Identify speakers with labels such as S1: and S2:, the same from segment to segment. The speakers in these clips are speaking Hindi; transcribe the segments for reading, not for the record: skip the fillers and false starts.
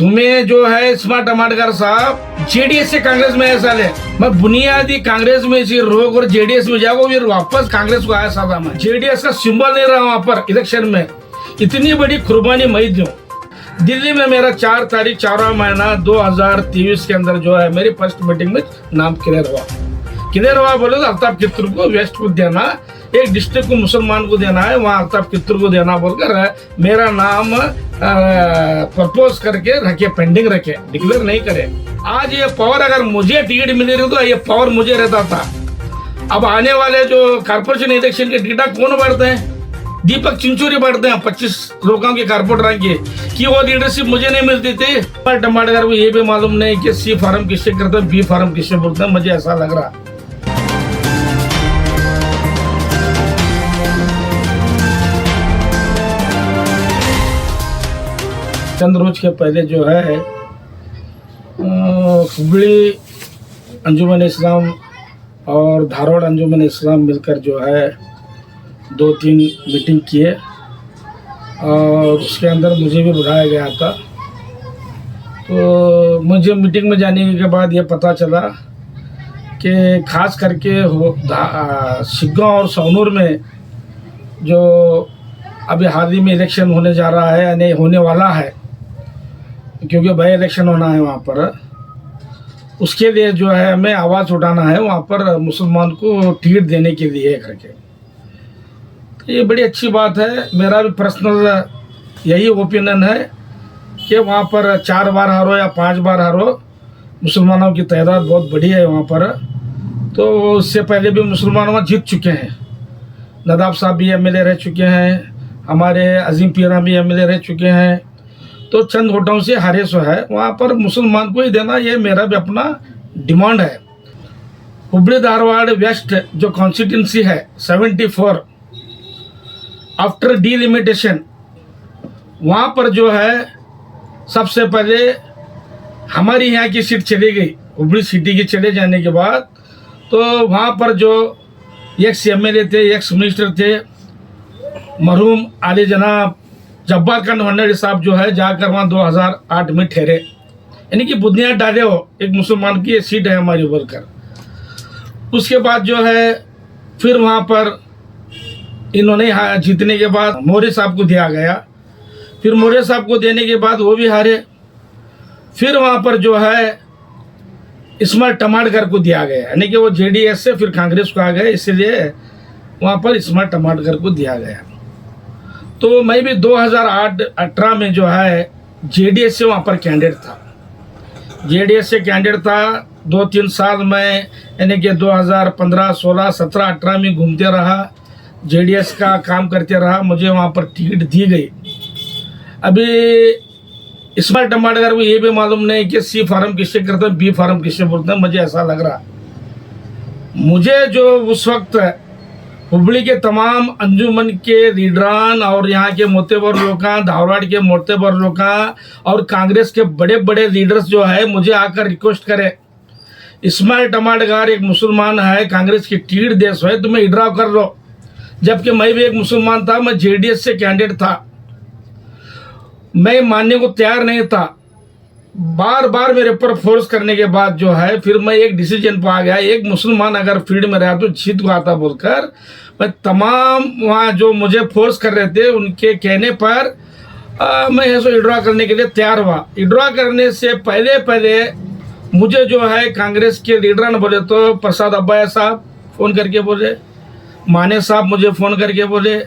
S1: तुम्हें जो है स्मार्ट टमाटर साहब जेडीएस से कांग्रेस में ऐसा ले, मैं बुनियादी कांग्रेस में से रोक और जेडीएस में जाओ, फिर वापस कांग्रेस को आया सादा मैं जेडीएस का सिंबल नहीं रहा वहां पर इलेक्शन में। इतनी बड़ी कुर्बानी मैं दूं। दिल्ली में मेरा 4 तारीख 4वां महीना 2023 के अंदर जो है मेरी फर्स्ट मीटिंग में नाम क्लियर हुआ बोले तो अल्ताफ कित्तूर को वेस्ट को देना, एक डिस्ट्रिक्ट को मुसलमान को देना है, वहाँ अल्ताफ कित्तूर को देना बोलकर मेरा नाम प्रपोज करके रखे, पेंडिंग रखे, डिक्लेयर नहीं करे। आज ये पावर अगर मुझे टिकट मिली रही तो ये पावर मुझे रहता था। अब आने वाले जो कारपोरेशन इलेक्शन के टिकट कौन बढ़ते हैं? दीपक चिंचोरी बढ़ते हैं 25 लोगों के कारपोरेटर के, कि वो लीडरशिप मुझे नहीं मिलती थी। पर टमाटर को ये भी मालूम नहीं कि सी फार्म किससे करते हैं, बी फार्म किससे बोलते हैं, मुझे ऐसा लग रहा। चंद रोज के पहले जो है हुबली अंजुमन इस्लाम और धारवाड़ अंजुमन इस्लाम मिलकर जो है 2-3 मीटिंग किए और उसके अंदर मुझे भी बुलाया गया था। तो मुझे मीटिंग में जाने के बाद ये पता चला कि खास करके शिग्गांव और सौनूर में जो अभी हाल ही में इलेक्शन होने जा रहा है, यानी होने वाला है, क्योंकि बाई इलेक्शन होना है वहाँ पर, उसके लिए जो है हमें आवाज़ उठाना है वहाँ पर मुसलमान को टिकट देने के लिए करके। तो ये बड़ी अच्छी बात है। मेरा भी पर्सनल यही ओपिनियन है कि वहाँ पर 4 बार हारो या 5 बार हारो, मुसलमानों की तादाद बहुत बड़ी है वहाँ पर। तो उससे पहले भी मुसलमान वहाँ जीत चुके हैं। नदाब साहब भी एमएलए रह चुके हैं, हमारे अजीम पीरा भी एमएलए रह चुके हैं। तो चंद वोटों से हारे सो है, वहाँ पर मुसलमान को ही देना, ये मेरा भी अपना डिमांड है। हुबली धारवाड़ वेस्ट जो कॉन्स्टिट्यूंसी है 74 आफ्टर डिलिमिटेशन, वहाँ पर जो है सबसे पहले हमारी यहाँ की सीट चली गई। हुबली सिटी की चले जाने के बाद तो वहाँ पर जो एक्स एमएलए थे, एक्स मिनिस्टर थे, मरहूम आली जनाब जब्बार खान भंडारी साहब जो है जाकर वहाँ 2008 में ठहरे, यानी कि बुनियाद डाले हो एक मुसलमान की सीट है हमारी बोलकर। उसके बाद जो है फिर वहाँ पर इन्होंने जीतने के बाद मौर्य साहब को दिया गया, फिर मौर्य साहब को देने के बाद वो भी हारे। फिर वहाँ पर जो है स्मार्ट टमाटर को दिया गया, यानी कि वो जेडीएस से फिर कांग्रेस को आ गए, इसलिए वहाँ पर स्मार्ट टमाटर को दिया गया। तो मैं भी 2008-18 में जो है जेडीएस से वहाँ पर कैंडिडेट था, जेडीएस से कैंडिडेट था 2-3 साल में, यानी कि 2015, 16, 17, 18 में घूमते रहा, जेडीएस का काम करते रहा, मुझे वहाँ पर टिकट दी गई। अभी स्मार्ट टमाटर को ये भी मालूम नहीं कि सी फार्म किससे करते हैं, बी फार्म किससे बोलते हैं, मुझे ऐसा लग रहा। मुझे जो उस वक्त हुबली के तमाम अंजुमन के लीडरान और यहाँ के मोतेबर लोग, धारवाड़ के मोतेबर लोग और कांग्रेस के बड़े बड़े लीडर्स जो है मुझे आकर रिक्वेस्ट करे, स्मार्ट टमाटर एक मुसलमान है, कांग्रेस की टिकट देश है, तुम्हें विड्रॉ कर लो। जबकि मैं भी एक मुसलमान था, मैं जेडीएस से कैंडिडेट था, मैं मानने को तैयार नहीं था। बार बार मेरे ऊपर फोर्स करने के बाद जो है फिर मैं एक डिसीजन पर आ गया, एक मुसलमान अगर फील्ड में रहा तो जीत को आता बोलकर मैं तमाम वहाँ जो मुझे फोर्स कर रहे थे उनके कहने पर मैं ऐसा विड्रॉ करने के लिए तैयार हुआ। विड्रॉ करने से पहले मुझे जो है कांग्रेस के लीडर ने बोले, तो प्रसाद अब्बाया साहब फ़ोन करके बोले, माने साहब मुझे फ़ोन करके बोले,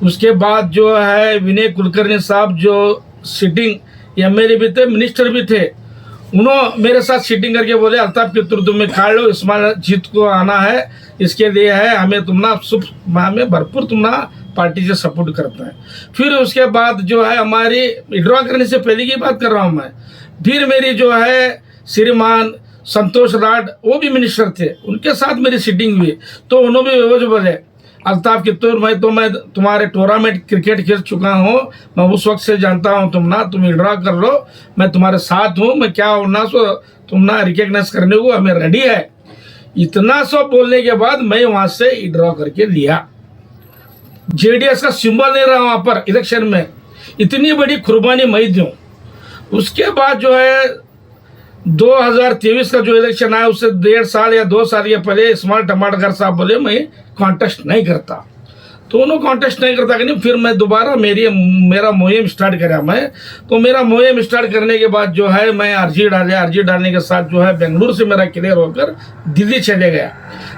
S1: उसके बाद जो है विनय कुलकर्णी साहब जो सिटिंग एमएलए भी थे, मिनिस्टर भी थे, उन्होंने मेरे साथ सीटिंग करके बोले अल्ताफ कित्तूर तुम्हें काट लो, इस्माइल जीत को आना है, इसके लिए है हमें तुमना हमें भरपूर तुमना पार्टी से सपोर्ट करते हैं। फिर उसके बाद जो है हमारी विड्रॉ करने से पहले की बात कर रहा हूँ मैं, फिर मेरी जो है श्रीमान संतोष लाड वो भी मिनिस्टर थे, उनके साथ मेरी सीटिंग हुई। तो उन्होंने वो जो बोले अल्ताफ कित्तूर मैं तुम्हारे टूर्नामेंट क्रिकेट खेल चुका हूँ, मैं उस वक्त से जानता हूँ, तुम विड्रॉ कर लो, मैं तुम्हारे साथ हूँ, मैं क्या होना सो तुम ना रिकग्नाइज करने को हमें रेडी है। इतना सब बोलने के बाद मैं वहाँ से विड्रॉ करके लिया। जेडीएस का सिंबल नहीं रहा वहाँ पर इलेक्शन में, इतनी बड़ी कुर्बानी मैं दूँ। उसके बाद जो है 2023 का जो इलेक्शन आया उससे 1.5 साल या 2 साल के पहले इस्माइल टमाडकर साहब बोले मैं कॉन्टेस्ट नहीं करता, तो उन्होंने कॉन्टेस्ट नहीं करता कि नहीं, फिर मैं दोबारा मेरा मुहिम स्टार्ट करा मैं। तो मेरा मुहिम स्टार्ट करने के बाद जो है मैं अर्जी डालने के साथ जो है बेंगलुरु से मेरा क्लियर होकर दिल्ली चले गया।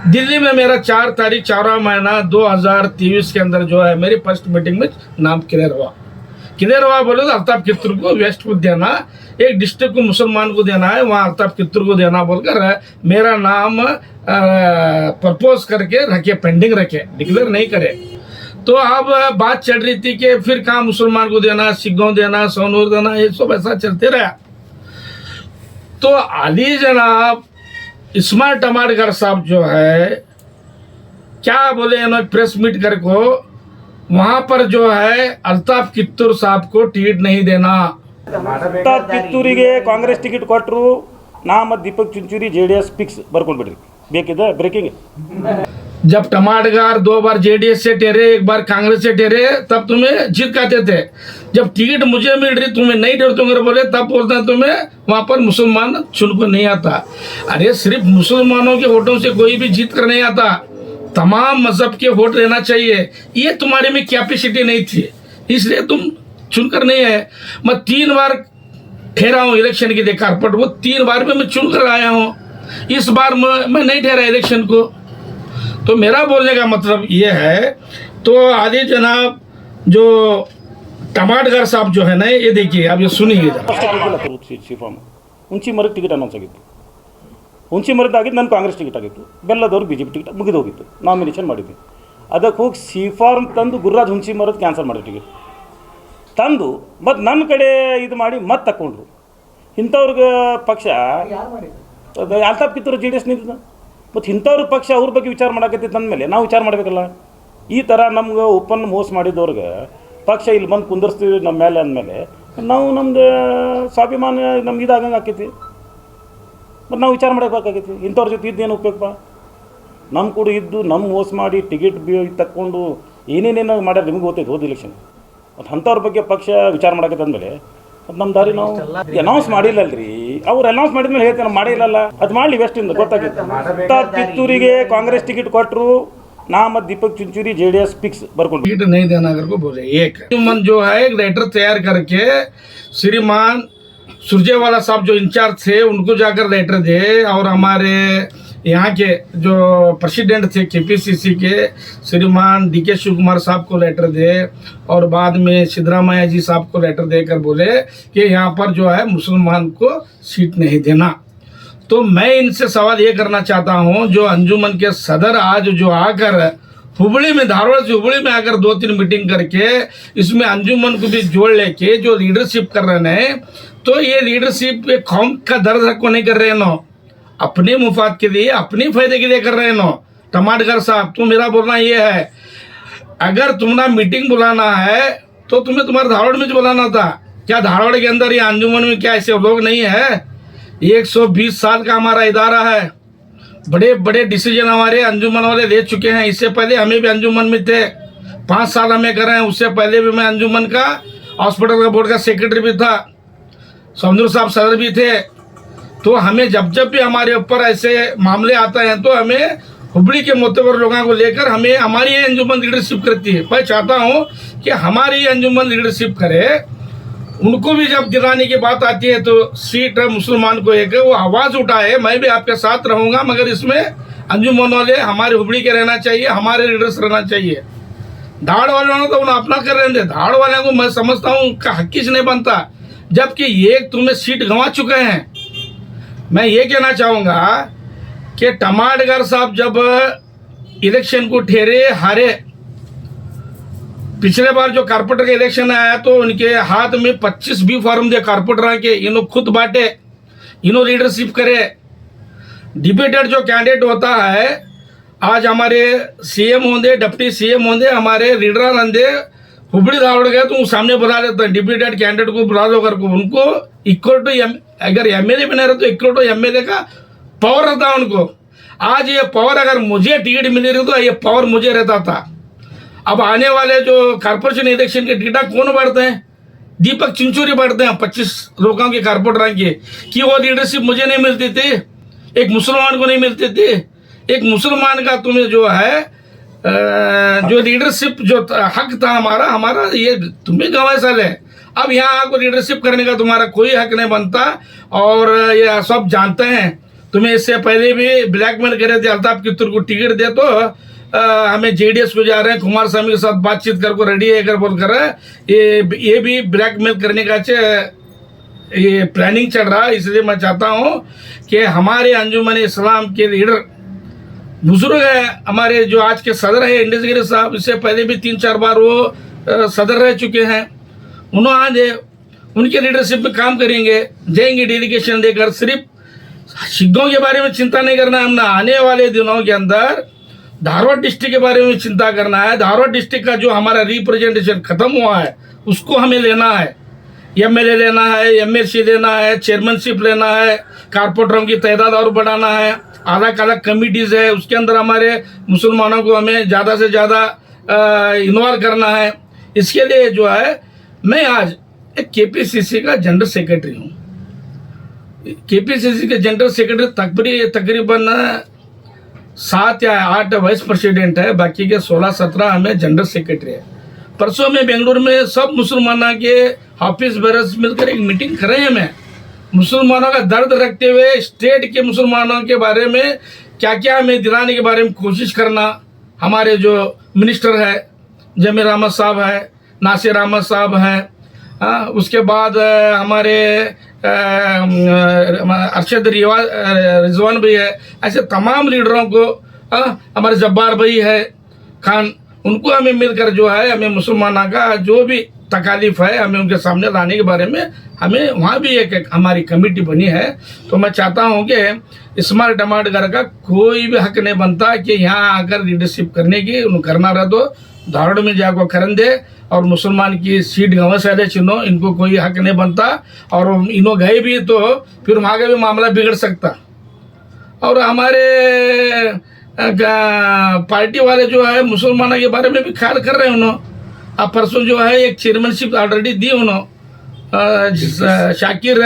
S1: दिल्ली में मेरा 4 तारीख 4वां महीना 2023 के अंदर जो है मेरी फर्स्ट मीटिंग में नाम क्लियर हुआ बोले तो अल्ताफ कित्तूर को वेस्ट को देना, एक डिस्ट्रिक्ट को मुसलमान को देना है, वहाँ अल्ताफ कित्तूर को देना बोलकर मेरा नाम प्रपोज करके रखे, पेंडिंग रखे, डिक्लेयर नहीं करे। तो अब बात चल रही थी कि फिर कहाँ मुसलमान को देना, सिखों देना, सोनूर देना, ये सब ऐसा चलते रहा। तो अली जनाब इस्माइल टमाडकर साहब जो है क्या बोले, इन्होंने प्रेस मीट करके वहां पर जो है अल्ताफ कित्तूर साहब को टिकट नहीं देना।
S2: ಅಲ್ತಾಫ್ ಕಿತ್ತೂರಿಗೆ ಕಾಂಗ್ರೆಸ್ ಟಿಕೆಟ್ ಕೊಟ್ಟರು, ನಾ ಮತ್ತು ದೀಪಕ್ ಚುಂಚುರಿ JDS ಫಿಕ್ಸ್ ಬರ್ಕೊಂಡ್ಬಿಡ್ರಿ, ಬೇಕಿದೆ ಬ್ರೇಕಿಂಗ್।
S1: जब टमाडकर 2 बार JDS से ठहरे, 1 बार कांग्रेस से ठहरे, तब तुम्हें जीत कहते थे। जब टिकट मुझे मिल रही तुम्हें नहीं ठहरते बोले, तब बोलते हैं तुम्हें वहां पर मुसलमान चुन को नहीं आता। अरे सिर्फ मुसलमानों के वोटों से कोई भी जीत कर नहीं आता, तमाम मजहब के वोट लेना चाहिए। ये तुम्हारे में कैपेसिटी नहीं थी, इसलिए तुम चुनकर नहीं है। मैं 3 बार ठहरा हूँ इलेक्शन के लिए कारपोरेट, वो 3 बार में मैं चुनकर आया हूँ। इस बार मैं नहीं ठहरा इलेक्शन को। तो मेरा बोलने का मतलब ये है, तो आदि जनाब जो टमाडकर साहब जो है ना, ये देखिए आप ये सुनिए जरा।
S2: ಹುಂಚಿ ಮರದ ಟಿಕೆಟ್ ಅನೌನ್ಸ್ ಆಗಿತ್ತು, ಹುಂಚಿ ಮರದಾಗಿದ್ದು ನನ್ನ ಕಾಂಗ್ರೆಸ್ ಟಿಕೆಟ್ ಆಗಿತ್ತು, ಬೆಲ್ಲದವ್ರು BJP ಟಿಕೆಟ್ ಮುಗಿದು ಹೋಗಿತ್ತು, ನಾಮಿನೇಷನ್ ಮಾಡಿದ್ವಿ। ಅದಕ್ಕೆ ಹೋಗಿ ಸಿಫಾರ್ಮ್ ತಂದು ಗುರುರಾಜ್ ಹುಂಚಿ ಮರದ ಕ್ಯಾನ್ಸಲ್ ಮಾಡಿದ್ರು, ಟಿಕೆಟ್ ತಂದು ಮತ್ತು ನನ್ನ ಕಡೆ ಇದು ಮಾಡಿ ಮತ್ತೆ ತಗೊಂಡ್ರು। ಇಂಥವ್ರಿಗೆ ಪಕ್ಷ ಅಲ್ತಾಫ್ ಕಿತ್ತೂರು JDS ನಿಂತಿದ್ದ, ಮತ್ತು ಇಂಥವ್ರ ಪಕ್ಷ ಅವ್ರ ಬಗ್ಗೆ ವಿಚಾರ ಮಾಡಕತ್ತಿತ್ತು ಅಂದಮೇಲೆ ನಾವು ವಿಚಾರ ಮಾಡಬೇಕಲ್ಲ। ಈ ಥರ ನಮ್ಗೆ ಓಪನ್ ಮೋಸ ಮಾಡಿದವ್ರಿಗೆ ಪಕ್ಷ ಇಲ್ಲಿ ಬಂದು ಕುಂದರ್ಸ್ತೀವಿ ನಮ್ಮ ಮೇಲೆ ಅಂದಮೇಲೆ ನಾವು ನಮ್ದು ಸ್ವಾಭಿಮಾನ ನಮ್ಗೆ ಇದಾಗಂಗೆ ಆಕೈತಿ, ಮತ್ತು ನಾವು ವಿಚಾರ ಮಾಡಬೇಕಾಗೈತಿ। ಇಂಥವ್ರ ಜೊತೆ ಇದ್ದೇನು ಉಪಯೋಗಪ್ಪ? ನಮ್ಮ ಕೂಡ ಇದ್ದು ನಮ್ಮ ಮೋಸ ಮಾಡಿ ಟಿಕೆಟ್ ತಕ್ಕೊಂಡು ಏನೇನೇನೋ ಮಾಡ್ಯಾರ, ನಿಮ್ಗೆ ಗೊತ್ತೈತೆ ಹೋದ ಇಲೆಕ್ಷನ್। ಮತ್ತು ಅಂಥವ್ರ ಬಗ್ಗೆ ಪಕ್ಷ ವಿಚಾರ ಮಾಡಕತ್ತೆ ಅಂದಮೇಲೆ ಮತ್ತು ನಮ್ಮ ದಾರಿ ನಾವು ಅನೌನ್ಸ್ ಮಾಡಿಲ್ಲಲ್ರಿ, ಅವ್ರು ಅನೌನ್ಸ್ ಮಾಡಿದ್ಮೇಲೆ ಹೇಳ್ತೇನೆ ನಾವು ಮಾಡಿಲ್ಲಲ್ಲ, ಅದು ಮಾಡಲಿ ವೆಸ್ಟಿಂದ ಗೊತ್ತಾಗಿತ್ತು। ಅಲ್ತಾಫ್ ಕಿತ್ತೂರಿಗೆ ಕಾಂಗ್ರೆಸ್ टिकट ಕೊಟ್ಟರು, ना मत दीपक चुंचुरी JDS फिक्स बरकुल
S1: टिकट नहीं देना करके बोले। एक मन जो है एक लेटर तैयार करके श्रीमान सुरजेवाला साहब जो इंचार्ज थे उनको जाकर लेटर दे, और हमारे यहाँ के जो प्रेसिडेंट थे KPCC के श्रीमान DK शिव कुमार साहब को लेटर दे, और बाद में सिद्धरामैया जी साहब को लेटर देकर बोले कि यहाँ पर जो है मुसलमान को सीट नहीं देना। तो मैं इनसे सवाल ये करना चाहता हूँ, जो अंजुमन के सदर आज जो आकर हुबली में, धारवाड़ से हुबली में आकर 2-3 मीटिंग करके इसमें अंजुमन को भी जोड़ लेके जो लीडरशिप कर रहे हैं, तो ये लीडरशिप कौम का दर्द को नहीं कर रहे नो, अपने मुफाद के लिए, अपने फायदे के लिए कर रहे नो। टमाडकर साहब, तो मेरा बोलना ये है, अगर तुम्हारा मीटिंग बुलाना है तो तुम्हें तुम्हारे धारवाड़ में बुलाना था। क्या धारवाड़ के अंदर या अंजुमन में क्या ऐसे लोग नहीं है? 120 साल का हमारा इदारा है, बड़े बड़े डिसीजन हमारे अंजुमन वाले ले चुके हैं। इससे पहले हमें भी अंजुमन में थे, 5 साल हमें कर रहे हैं, उससे पहले भी मैं अंजुमन का हॉस्पिटल का बोर्ड का सेक्रेटरी भी था, समझूर साहब सदर भी थे। तो हमें जब भी हमारे ऊपर ऐसे मामले आते हैं तो हमें हुबली के मोतबर लोगों को लेकर हमें हमारी ये अंजुमन लीडरशिप करती है। मैं चाहता हूँ कि हमारी अंजुमन लीडरशिप करे, उनको भी जब दिलाने की बात आती है तो सीट मुसलमान को एक वो आवाज़ उठाए, मैं भी आपके साथ रहूँगा, मगर इसमें अंजुमन वाले हमारे हुबली के रहना चाहिए, हमारे लीडर्स रहना चाहिए। धाड़ वालों तो उन्हें अपना कर रहे थे, धाड़ वाले को मैं समझता हूँ उनका हक किस नहीं बनता, जबकि एक तुम्हें सीट गंवा चुके हैं। मैं ये कहना चाहूँगा कि टमाडकर साहब जब इलेक्शन को ठहरे हारे, पिछले बार जो कारपोरेटर का इलेक्शन आया तो उनके हाथ में 25 भी फॉर्म दे कारपोरेटर के, इन्हों खुद बांटे, इन्हों लीडरशिप करे। डिबेटेड जो कैंडिडेट होता है, आज हमारे CM होंगे, डिप्टी CM होंगे, हमारे लीडर होंगे, हुबली धारवाड़ गए तो सामने बुला लेते हैं, डिबेटेड कैंडिडेट को बुला लो करके, उनको इक्वल टू अगर MLA बना रहे तो इक्वल टू MLA का पावर रहता है उनको। आज ये पावर अगर मुझे टिकट मिली रही तो ये पावर मुझे रहता था। अब आने वाले जो कारपोरेशन इलेक्शन के टिकट कौन बढ़ते हैं, दीपक चिंचोरी बढ़ते हैं 25 लोगों के कारपोरेटर के कि वो लीडरशिप मुझे नहीं मिलती थी, एक मुसलमान को नहीं मिलती थी। एक मुसलमान का तुम्हें जो है जो लीडरशिप जो हक था हमारा ये तुम्हें गंवा साल है। अब यहाँ आकर लीडरशिप करने का तुम्हारा कोई हक नहीं बनता। और ये सब जानते हैं, तुम्हें इससे पहले भी ब्लैकमेल करे थे अल्ताफ कित्तूर को टिकट दे तो हमें जेडीएस को जा रहे हैं, कुमार स्वामी के साथ बातचीत कर को रेडी है कर बोल कर ये भी ब्लैकमेल करने का ये प्लानिंग चल रहा है। इसलिए मैं चाहता हूँ कि हमारे अंजुमन इस्लाम के लीडर बुजुर्ग है, हमारे जो आज के सदर है इंडिस गिरी साहब, इससे पहले भी 3-4 बार वो सदर रह चुके हैं। उन्होंने आज उनके लीडरशिप में काम करेंगे, जाएंगे डेलीगेशन देकर। सिर्फ शिग्गों के बारे में चिंता नहीं करना है, हमने आने वाले दिनों के अंदर धारवाड़ डिस्ट्रिक्ट के बारे में चिंता करना है। धारवाड़ डिस्ट्रिक्ट का जो हमारा रिप्रेजेंटेशन खत्म हुआ है उसको हमें लेना है, एमएलए लेना है, एमएलसी लेना है, चेयरमैनशिप लेना है, कारपोरेटरों की तादाद और बढ़ाना है, अलग अलग कमिटीज़ है उसके अंदर हमारे मुसलमानों को हमें ज़्यादा से ज़्यादा इन्वॉल्व करना है। इसके लिए जो है मैं आज एक केपीसीसी का जनरल सेक्रेटरी हूँ। केपीसीसी के जनरल सेक्रेटरी तकरीबन 7 या 8 वाइस प्रेसिडेंट है, बाकी के 16-17 हमें जनरल सेक्रेटरी है। परसों में बेंगलुरु में सब मुसलमानों के ऑफिस बेरस मिलकर एक मीटिंग कर रहे हैं। मैं मुसलमानों का दर्द रखते हुए स्टेट के मुसलमानों के बारे में क्या क्या हमें दिलाने के बारे में कोशिश करना। हमारे जो मिनिस्टर है जमीर अहमद साहब है, नासिर अहमद साहब हैं, उसके बाद हमारे अरशद रिजवान भी है, ऐसे तमाम लीडरों को हमारे जब्बार भाई है खान, उनको हमें मिलकर जो है हमें मुसलमानों का जो भी तकालीफ है हमें उनके सामने लाने के बारे में हमें वहाँ भी एक हमारी कमेटी बनी है। तो मैं चाहता हूँ कि स्मार्ट टमाटर का कोई भी हक नहीं बनता कि यहाँ आकर लीडरशिप करने की, उन्हें करना रहा तो धारवाड़ में जाकर करन दे और मुसलमान की सीट गंवा से चिन्हो, इनको कोई हक नहीं बनता। और इन्हों गए भी तो फिर वहाँ का भी मामला बिगड़ सकता। और हमारे पार्टी वाले जो है मुसलमानों के बारे में भी ख्याल कर रहे हैं उन्होंने। अब परसों जो है एक चेयरमैनशिप ऑलरेडी दी उन्होंने, शाकिर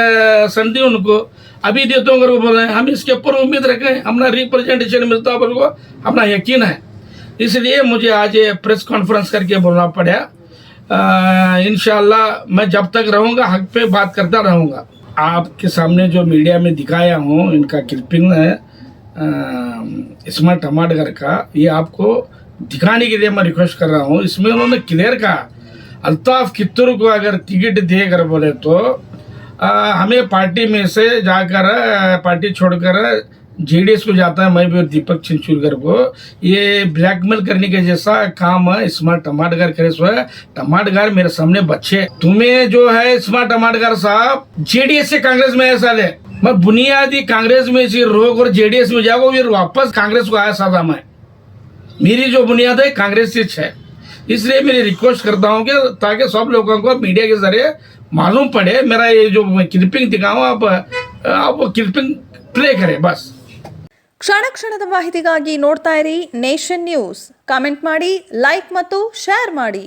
S1: संधि उनको अभी देते होंगे बोल रहे हैं। हम इसके ऊपर उम्मीद रखें, अपना रिप्रेजेंटेशन मिलता है को अपना यकीन है। इसलिए मुझे आज ये प्रेस कॉन्फ्रेंस करके बोलना पड़ा। इंशाल्लाह मैं जब तक रहूँगा हक पे बात करता रहूँगा। आपके सामने जो मीडिया में दिखाया हूँ इनका क्लिपिंग है स्मार्ट टमाटर का, ये आपको दिखाने के लिए मैं रिक्वेस्ट कर रहा हूँ। इसमें उन्होंने क्लियर कहा अल्ताफ कित्तूर को अगर टिकट देकर बोले तो हमें पार्टी में से जाकर पार्टी छोड़कर जेडीएस को जाता है, मैं भी और दीपक चिंचोलीकर को। ये ब्लैकमेल करने के जैसा काम है स्मार्ट टमाटर करे सो है। टमाटर मेरे सामने बच्चे, तुम्हें जो है स्मार्ट टमाटर साहब जेडीएस से कांग्रेस में ऐसा ले, मैं बुनियादी कांग्रेस में से रोक और जेडीएस में जाओ, फिर वापस कांग्रेस को आया सादा। मैं मेरी जो बुनियाद है कांग्रेस से है। इसलिए मेरी रिक्वेस्ट करता हूँ कि ताकि सब लोगों को मीडिया के जरिए मालूम पड़े। मेरा ये जो क्लिपिंग दिखाऊँ आप वो क्लिपिंग प्ले करें बस।
S3: ಕ್ಷಣ ಕ್ಷಣದ ಮಾಹಿತಿಗಾಗಿ ನೋಡ್ತಾ ಇರಿ ನೇಷನ್ ನ್ಯೂಸ್. ಕಾಮೆಂಟ್ ಮಾಡಿ, ಲೈಕ್ ಮತ್ತು ಶೇರ್ ಮಾಡಿ.